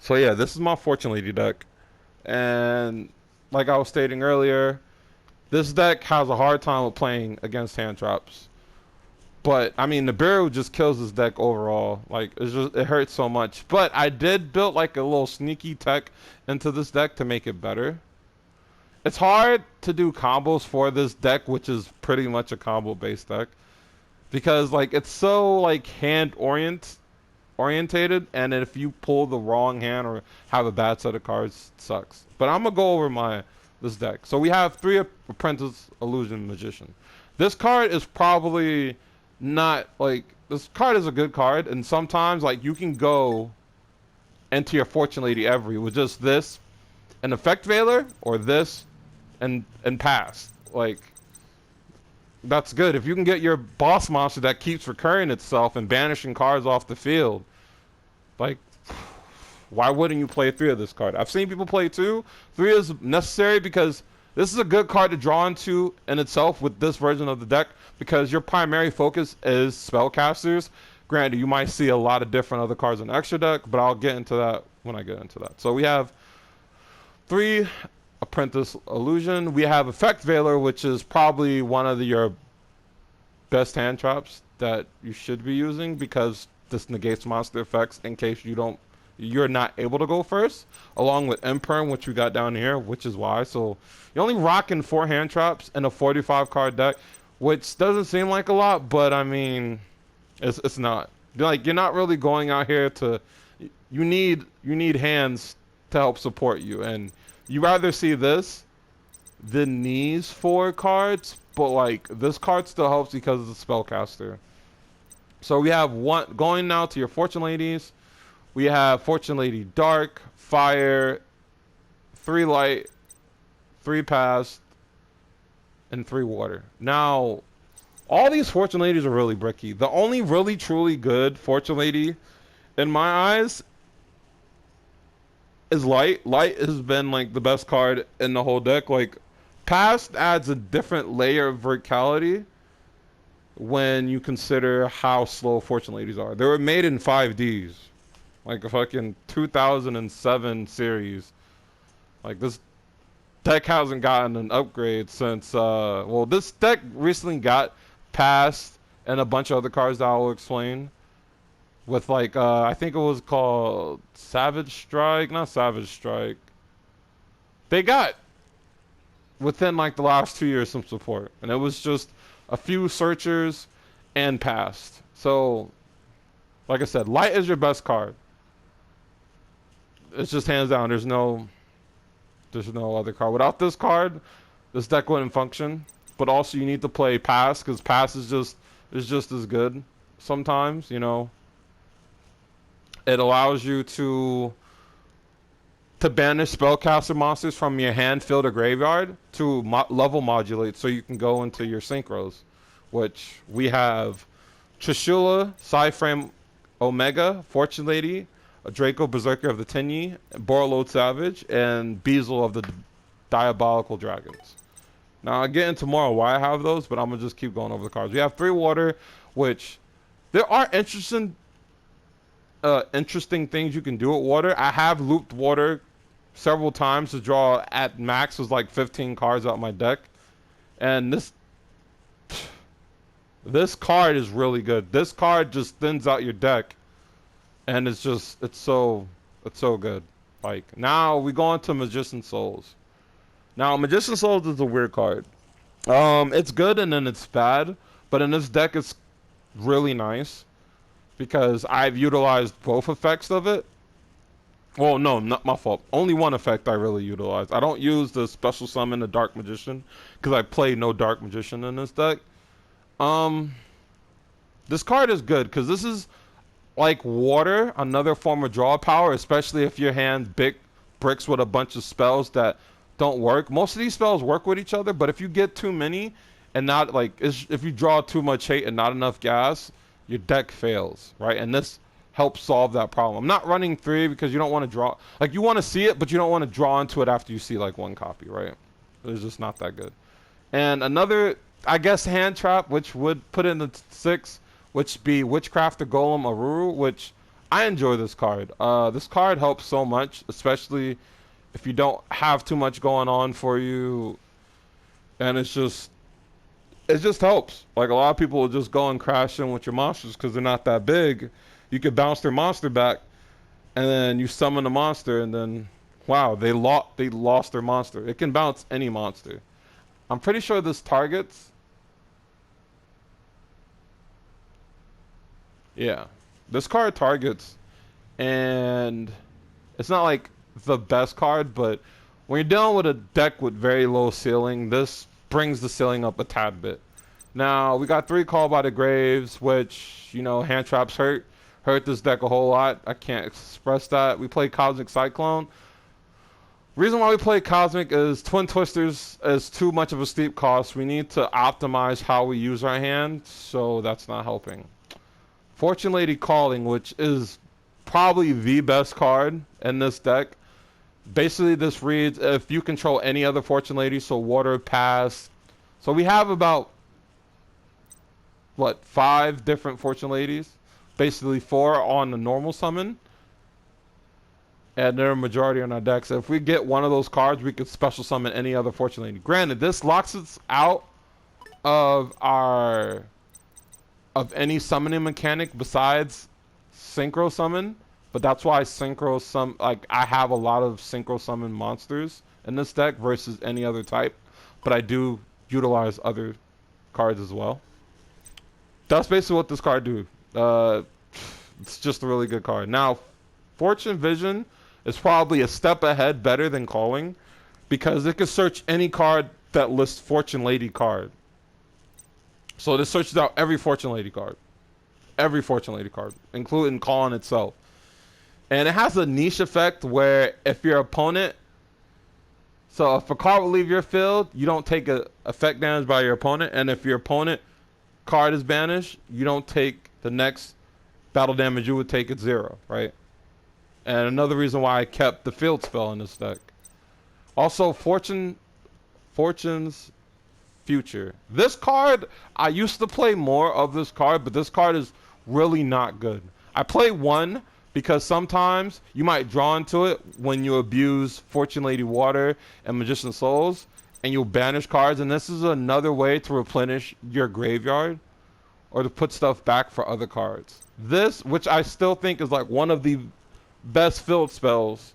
So yeah, this is my Fortune Lady deck. And like I was stating earlier, this deck has a hard time with playing against hand traps. But I mean, the Nibiru just kills this deck overall. Like it hurts so much. But I did build like a little sneaky tech into this deck to make it better. It's hard to do combos for this deck, which is pretty much a combo based deck, because like it's so like orientated, and if you pull the wrong hand or have a bad set of cards, it sucks. But I'm gonna go over this deck. So we have 3 Apprentice Illusion Magician. This card is probably not like, this card is a good card, and sometimes like you can go into your Fortune Lady every with just this, an Effect Veiler, or this, and pass. Like, that's good. If you can get your boss monster that keeps recurring itself and banishing cards off the field, like, why wouldn't you play 3 of this card? I've seen people play 2. 3 is necessary because this is a good card to draw into in itself with this version of the deck, because your primary focus is spellcasters. Granted, you might see a lot of different other cards in the extra deck, but I'll get into that when I get into that. So we have 3 Apprentice Illusion. We have Effect Veiler, which is probably one of your best hand traps that you should be using, because this negates monster effects in case you're not able to go first, along with Imperm, which we got down here, which is why. So you're only rocking 4 hand traps in a 45 card deck, which doesn't seem like a lot, but I mean, it's not. Like, you're not really going out here to, you need hands to help support you, and you rather see this than these 4 cards, but like this card still helps because it's a spellcaster. So we have one going now to your Fortune Ladies. We have Fortune Lady Dark, Fire, 3 Light, 3 Pass, and 3 Water. Now, all these Fortune Ladies are really bricky. The only really truly good Fortune Lady, in my eyes, is Light. Light has been like the best card in the whole deck. Like, Past adds a different layer of verticality when you consider how slow Fortune Ladies are. They were made in 5Ds. Like a fucking 2007 series. Like, this deck hasn't gotten an upgrade since, well, this deck recently got Past and a bunch of other cards that I'll explain. With like, I think it was called Savage Strike, not Savage Strike. They got, within like the last 2 years, some support. And it was just a few searchers and Past. So, like I said, Light is your best card. It's just hands down. There's no other card. Without this card, this deck wouldn't function. But also you need to play Pass, because Pass is just as good sometimes, you know. It allows you to banish spellcaster monsters from your hand, field, or graveyard to level modulate, so you can go into your synchros, which we have Trishula, Psyframe Omega, Fortune Lady, Draco Berserker of the Tenyi, Borreload Savage, and Beazle of the Diabolical Dragons. Now, I'll get into more why I have those, but I'm going to just keep going over the cards. We have 3 Water, which there are interesting things you can do with Water. I have looped Water several times to draw at max was like 15 cards out my deck. And this card is really good. This card just thins out your deck. And it's so good. Like, now we go into Magician Souls. Now, Magician Souls is a weird card. It's good and then it's bad, but in this deck it's really nice because I've utilized both effects of it. Well, no, not my fault. Only one effect I really utilize. I don't use the special summon, the Dark Magician, because I play no Dark Magician in this deck. This card is good because this is like Water, another form of draw power, especially if your hand bricks with a bunch of spells that don't work. Most of these spells work with each other, but if you get too many and not like, if you draw too much hate and not enough gas, your deck fails, right? And this helps solve that problem. I'm not running 3 because you don't want to draw, like, you want to see it, but you don't want to draw into it after you see like 1 copy, right? It's just not that good. And another, I guess, hand trap, which would put in the 6, which be Witchcraft the Golem Aruru, which I enjoy this card. This card helps so much, especially if you don't have too much going on for you, and it just helps. Like, a lot of people will just go and crash in with your monsters because they're not that big. You could bounce their monster back, and then you summon the monster, and then wow, they lost their monster. It can bounce any monster. I'm pretty sure this targets. Yeah, this card targets, and it's not like the best card, but when you're dealing with a deck with very low ceiling, this brings the ceiling up a tad bit. Now, we got 3 Call by the Graves, which, you know, hand traps hurt this deck a whole lot. I can't express that. We play Cosmic Cyclone. Reason why we play Cosmic is Twin Twisters is too much of a steep cost. We need to optimize how we use our hand, so that's not helping. Fortune Lady Calling, which is probably the best card in this deck. Basically, this reads if you control any other Fortune Lady, so water, pass. So we have about, what, 5 different Fortune Ladies? Basically 4 on the normal summon. And they're a majority on our deck. So if we get one of those cards, we could special summon any other Fortune Lady. Granted, this locks us out of any summoning mechanic besides synchro summon, but that's why I have a lot of synchro summon monsters in this deck versus any other type, but I do utilize other cards as well. That's basically what this card do. It's just a really good card. Now, Fortune Vision is probably a step ahead better than Calling, because it can search any card that lists Fortune Lady card. So this searches out every Fortune Lady card. Every Fortune Lady card, including Calling itself. And it has a niche effect where if your opponent... So if a card will leave your field, you don't take a effect damage by your opponent. And if your opponent card is banished, you don't take the next battle damage you would take at 0, right? And another reason why I kept the field spell in this deck. Also, Fortune's Future. This card, I used to play more of this card, but this card is really not good. I play 1 because sometimes you might draw into it when you abuse Fortune Lady Water and Magician Souls, and you'll banish cards, and this is another way to replenish your graveyard or to put stuff back for other cards. This, which I still think is like one of the best field spells.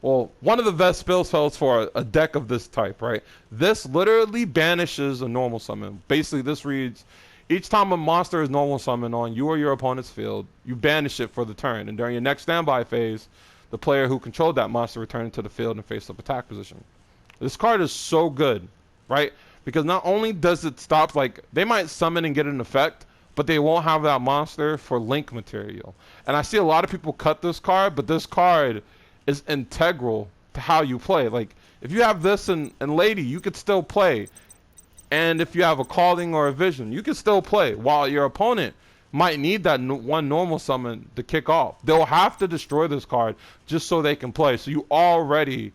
Well, one of the best field spells for a deck of this type, right? This literally banishes a normal summon. Basically, this reads, each time a monster is normal summon on you or your opponent's field, you banish it for the turn. And during your next standby phase, the player who controlled that monster returns to the field in face-up attack position. This card is so good, right? Because not only does it stop, like, they might summon and get an effect, but they won't have that monster for link material. And I see a lot of people cut this card, but this card is integral to how you play. Like, if you have this and Lady, you could still play. And if you have a Calling or a Vision, you can still play. While your opponent might need that one normal summon to kick off. They'll have to destroy this card just so they can play. So you already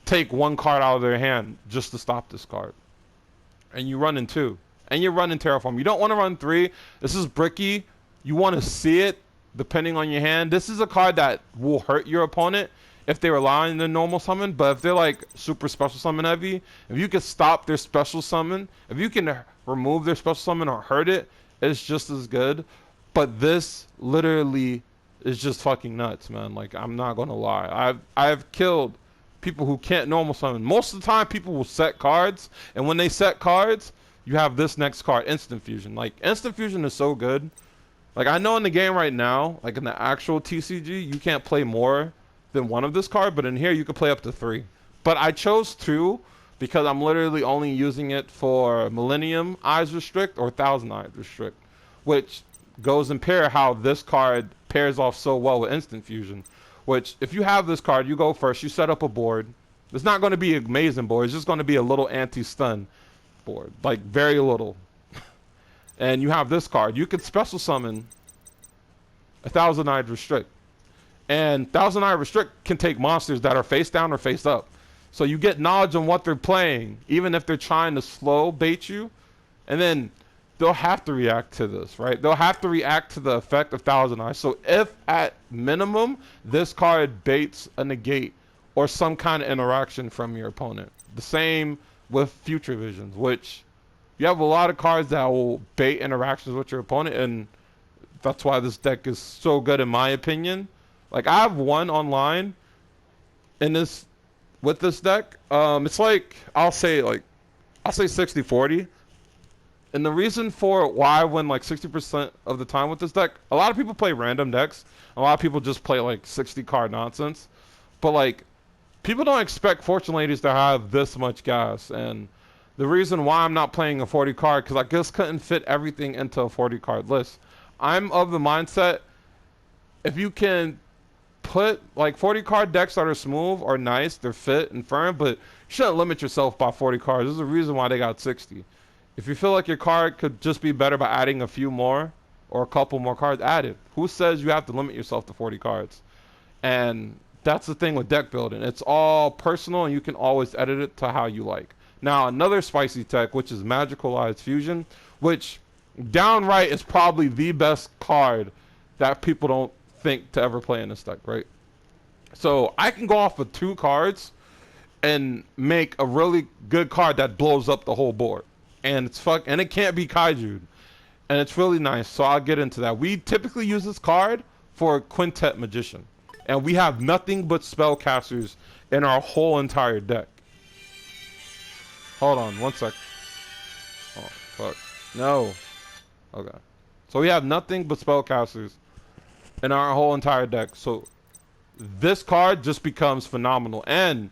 take 1 card out of their hand just to stop this card. And you run in 2. And you run in Terraform. You don't want to run 3. This is bricky. You want to see it depending on your hand. This is a card that will hurt your opponent if they rely on the normal summon, but if they're like super special summon heavy, if you can stop their special summon, if you can remove their special summon or hurt it, it's just as good. But this literally is just fucking nuts, man. Like, I'm not gonna lie. I've killed people who can't normal summon. Most of the time people will set cards, and when they set cards, you have this next card, Instant Fusion. Like, Instant Fusion is so good. Like, I know in the game right now, like in the actual TCG, you can't play more than 1 of this card, but in here you can play up to 3. But I chose 2 because I'm literally only using it for Millennium Eyes Restrict or 1,000 Eyes Restrict, which goes in pair how this card pairs off so well with Instant Fusion. Which, if you have this card, you go first, you set up a board. It's not going to be an amazing board, it's just going to be a little anti-stun board, like very little. And you have this card, you can special summon 1,000 Eyes Restrict. And 1,000 Eye Restrict can take monsters that are face down or face up. So you get knowledge on what they're playing, even if they're trying to slow bait you. And then they'll have to react to this, right? They'll have to react to the effect of Thousand Eyes. So if at minimum this card baits a negate or some kind of interaction from your opponent. The same with Future Visions, which you have a lot of cards that will bait interactions with your opponent, and that's why this deck is so good in my opinion. Like, I have one online in this with this deck. It's like I'll say 60-40. And the reason for why I win like 60% of the time with this deck, a lot of people play random decks. A lot of people just play like 60 card nonsense. But like, people don't expect Fortune Ladies to have this much gas. And the reason why I'm not playing a 40 card, because I just couldn't fit everything into a 40 card list. I'm of the mindset, if you can put like 40 card decks that are smooth or nice, they're fit and firm, but you shouldn't limit yourself by 40 cards. There's a reason why they got 60. If you feel like your card could just be better by adding a few more or a couple more cards, add it. Who says you have to limit yourself to 40 cards? And that's the thing with deck building. It's all personal, and you can always edit it to how you like. Now, another spicy tech, which is Magicalized Fusion, which downright is probably the best card that people don't think to ever play in this deck, right? So I can go off with 2 cards and make a really good card that blows up the whole board. And and it can't be Kaiju. And it's really nice, so I'll get into that. We typically use this card for Quintet Magician. And we have nothing but spellcasters in our whole entire deck. Hold on, one sec. Oh, fuck. No. Okay. So we have nothing but spellcasters in our whole entire deck. So this card just becomes phenomenal. And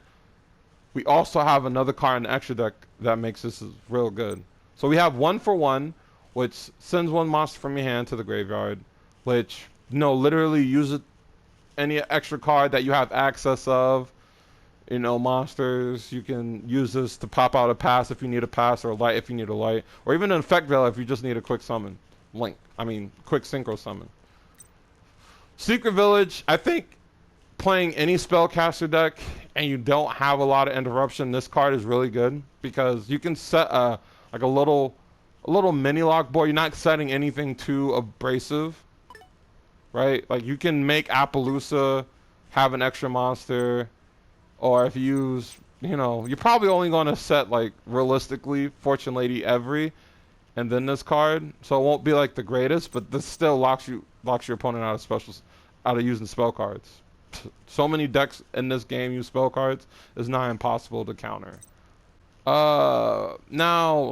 we also have another card in the extra deck that makes this real good. So we have 1 for 1, which sends 1 monster from your hand to the graveyard, which, literally use it, any extra card that you have access of, monsters. You can use this to pop out a pass if you need a pass, or a light if you need a light, or even an effect veil if you just need a quick summon. Quick synchro summon. Secret Village, I think playing any spellcaster deck and you don't have a lot of interruption, this card is really good because you can set a little mini lock board. You're not setting anything too abrasive, right? Like, you can make Appaloosa have an extra monster, or if you use, you're probably only going to set, like, realistically Fortune Lady every, and then this card, so it won't be like the greatest, but this still locks your opponent out of using spell cards. So many decks in this game use spell cards, it's not impossible to counter. Now,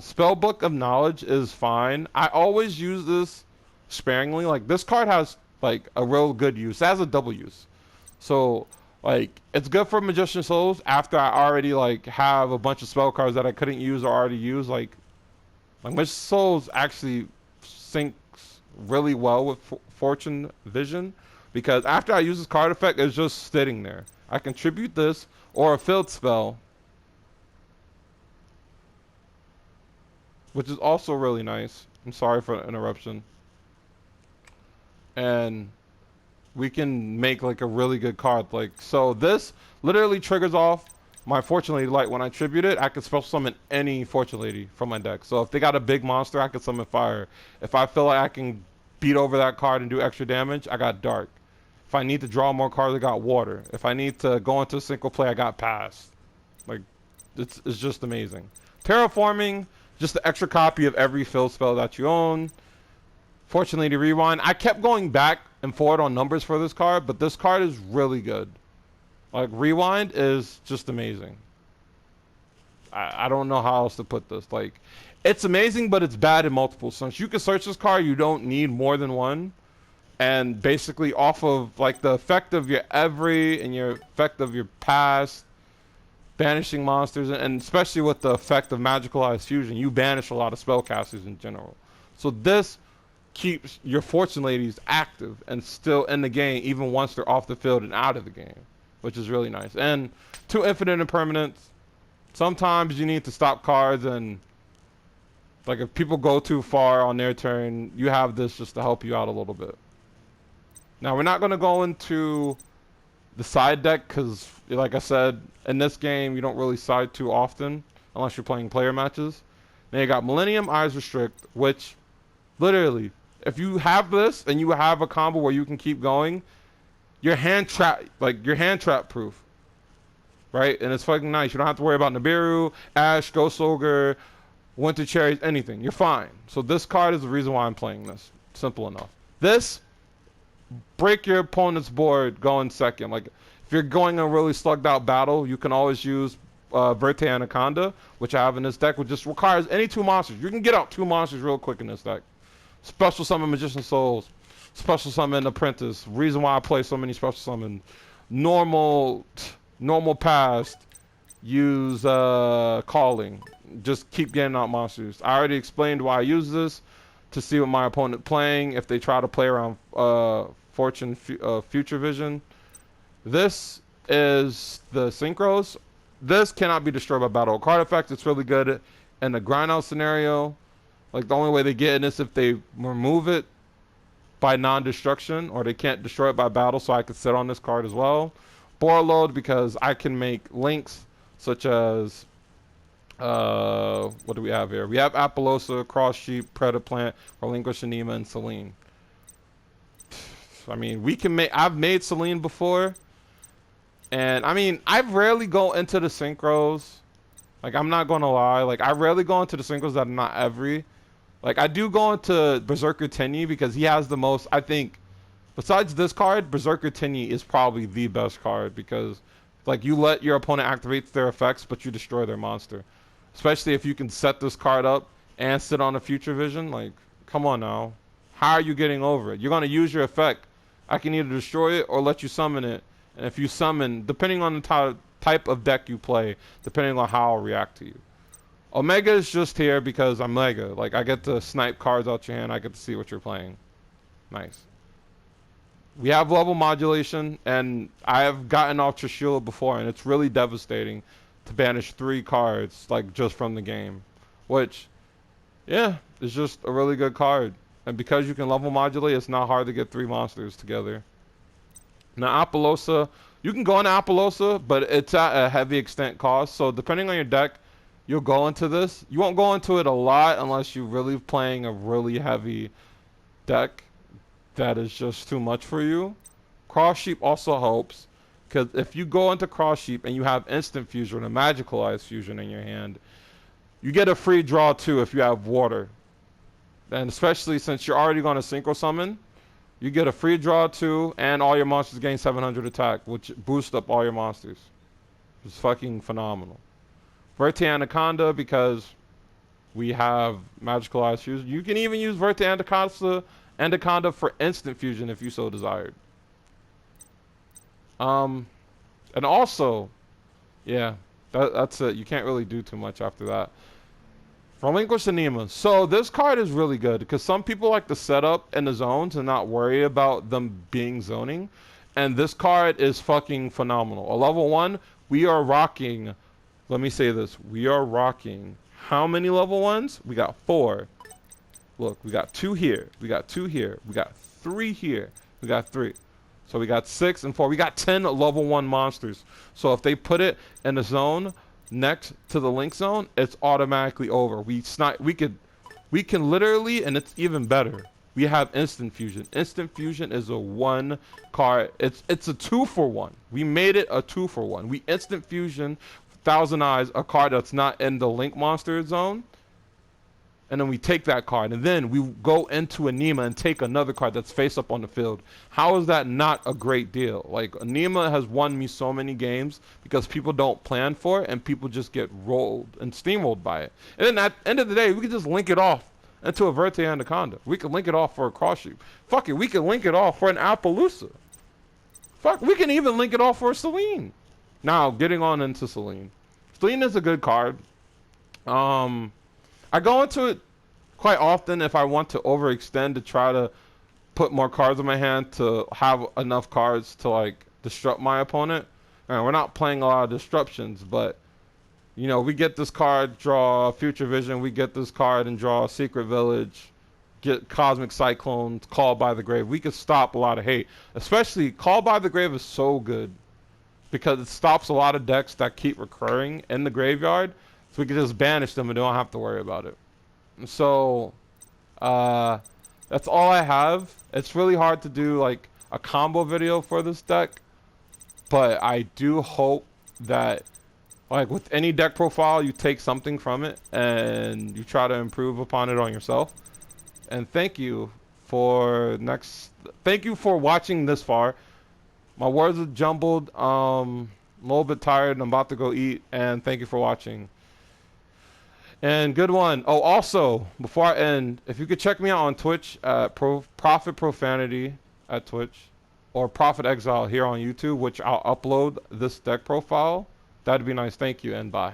Spellbook of Knowledge is fine. I always use this sparingly. Like, this card has like a real good use. It has a double use. So like, it's good for Magician Souls after I already have a bunch of spell cards that I couldn't use or already use. Like Magician Souls actually syncs really well with Fortune Vision, because after I use this card effect, it's just sitting there. I can tribute this or a field spell, which is also really nice. I'm sorry for the interruption. And we can make like a really good card. So this literally triggers off my Fortune Lady Light. When I tribute it, I can special summon any Fortune Lady from my deck. So if they got a big monster, I can summon Fire. If I feel like I can beat over that card and do extra damage, I got Dark. If I need to draw more cards, I got Water. If I need to go into a single play, I got Pass. Like, it's just amazing. Terraforming, just the extra copy of every field spell that you own. Fortune Lady Rewind. I kept going back and forward on numbers for this card, but this card is really good. Like, Rewind is just amazing. I don't know how else to put this. Like, it's amazing, but it's bad in multiple sense. You can search this card, you don't need more than one. And basically off of like the effect of your every and your effect of your past, banishing monsters, and especially with the effect of Magicalized Fusion, you banish a lot of spellcasters in general. So this keeps your Fortune Ladies active and still in the game even once they're off the field and out of the game, which is really nice. And 2 infinite impermanents. Sometimes you need to stop cards, and like if people go too far on their turn, you have this just to help you out a little bit. Now, we're not going to go into the side deck because, like I said, in this game, you don't really side too often unless you're playing player matches. Then you got Millennium Eyes Restrict, which Literally, if you have this and you have a combo where you can keep going, your hand trap, like your hand trap proof, right? And it's fucking nice. You don't have to worry about Nibiru, Ash, Ghost Ogre, Winter Cherries, anything. You're fine. So this card is the reason why I'm playing this. Simple enough. This, break your opponent's board going second. Like, if you're going a really slugged out battle, you can always use Verte Anaconda, which I have in this deck, which just requires any 2 monsters. You can get out 2 monsters real quick in this deck. Special Summon Magician Souls, Special Summon Apprentice. Reason why I play so many Special Summon. Normal past, use Calling. Just keep getting out monsters. I already explained why I use this, to see what my opponent playing, if they try to play around Fortune Future Vision. This is the Synchros. This cannot be destroyed by battle card effects. It's really good in the grind out scenario. Like, the only way they get in is if they remove it by non-destruction, or they can't destroy it by battle, so I could sit on this card as well. Borload, because I can make links such as what do we have here? We have Apollosa, Cross Sheep, Predaplant, Relinquish Anema, and Selene. I mean, we can make, I've made Selene before, and I mean, I rarely go into the synchros. Like, I'm not gonna lie, like, I rarely go into the synchros that are not every. Like, I do go into Berserker Tenyi because he has the most, I think, besides this card, Berserker Tenyi is probably the best card, because like, you let your opponent activate their effects, but you destroy their monster. Especially if you can set this card up and sit on a Future Vision. Like, come on now. How are you getting over it? You're going to use your effect. I can either destroy it or let you summon it. And if you summon, depending on the type of deck you play, depending on how I'll react to you. Omega is just here because I'm Mega. Like, I get to snipe cards out your hand. I get to see what you're playing. Nice. We have level modulation, and I have gotten off Trishula before, and it's really devastating to banish 3 cards, like, just from the game. Which, yeah, is just a really good card. And because you can level modulate, it's not hard to get 3 monsters together. Now, Apollosa, you can go into Apollosa, but it's at a heavy extent cost. So, depending on your deck, you'll go into this. You won't go into it a lot unless you're really playing a really heavy deck that is just too much for you. Cross Sheep also helps, because if you go into Cross Sheep and you have Instant Fusion or Magicalized Fusion in your hand, you get a free draw too if you have Water. And especially since you're already going to Synchro Summon, you get a free draw too, and all your monsters gain 700 attack, which boosts up all your monsters. It's fucking phenomenal. Verte Anaconda, because we have Magicalized Fusion. You can even use Verte Anaconda for Instant Fusion if you so desired. And also, yeah, that's it. You can't really do too much after that. Relinquish Anema. So this card is really good because some people like to set up in the zones and not worry about them being zoning. And this card is fucking phenomenal. A level 1, we are rocking. Let me say this. We are rocking. How many level 1s? We got 4. Look, we got 2 here. We got 2 here. We got 3 here. We got 3. So we got 6 and 4. We got 10 level 1 monsters. So if they put it in the zone next to the link zone, it's automatically over. We can literally, and it's even better. We have Instant Fusion. Instant Fusion is a 1 card. It's a 2-for-1. We made it a 2-for-1. We Instant Fusion Thousand Eyes, a card that's not in the link monster zone. And then we take that card, and then we go into Anema and take another card that's face up on the field. How is that not a great deal? Like, Anema has won me so many games because people don't plan for it, and people just get rolled and steamrolled by it. And then at the end of the day, we can just link it off into a Verte Anaconda. We can link it off for a Cross Sheep. Fuck it, we can link it off for an Appaloosa. Fuck, we can even link it off for a Selene. Now, getting on into Selene. Selene is a good card. I go into it quite often if I want to overextend to try to put more cards in my hand to have enough cards to, like, disrupt my opponent. And we're not playing a lot of disruptions, but, you know, we get this card, draw Future Vision. We get this card and draw Secret Village. Get Cosmic Cyclone, Call by the Grave. We could stop a lot of hate. Especially, Call by the Grave is so good because it stops a lot of decks that keep recurring in the graveyard. So we can just banish them and don't have to worry about it. So, That's all I have. It's really hard to do like a combo video for this deck, but I do hope that like with any deck profile, you take something from it and you try to improve upon it on yourself. And thank you for watching this far. My words are jumbled. I'm a little bit tired and I'm about to go eat, and thank you for watching. And good one. Oh, also, before I end, if you could check me out on Twitch at ProphetProfanity at Twitch, or Prophet Exile here on YouTube, which I'll upload this deck profile. That'd be nice. Thank you, and bye.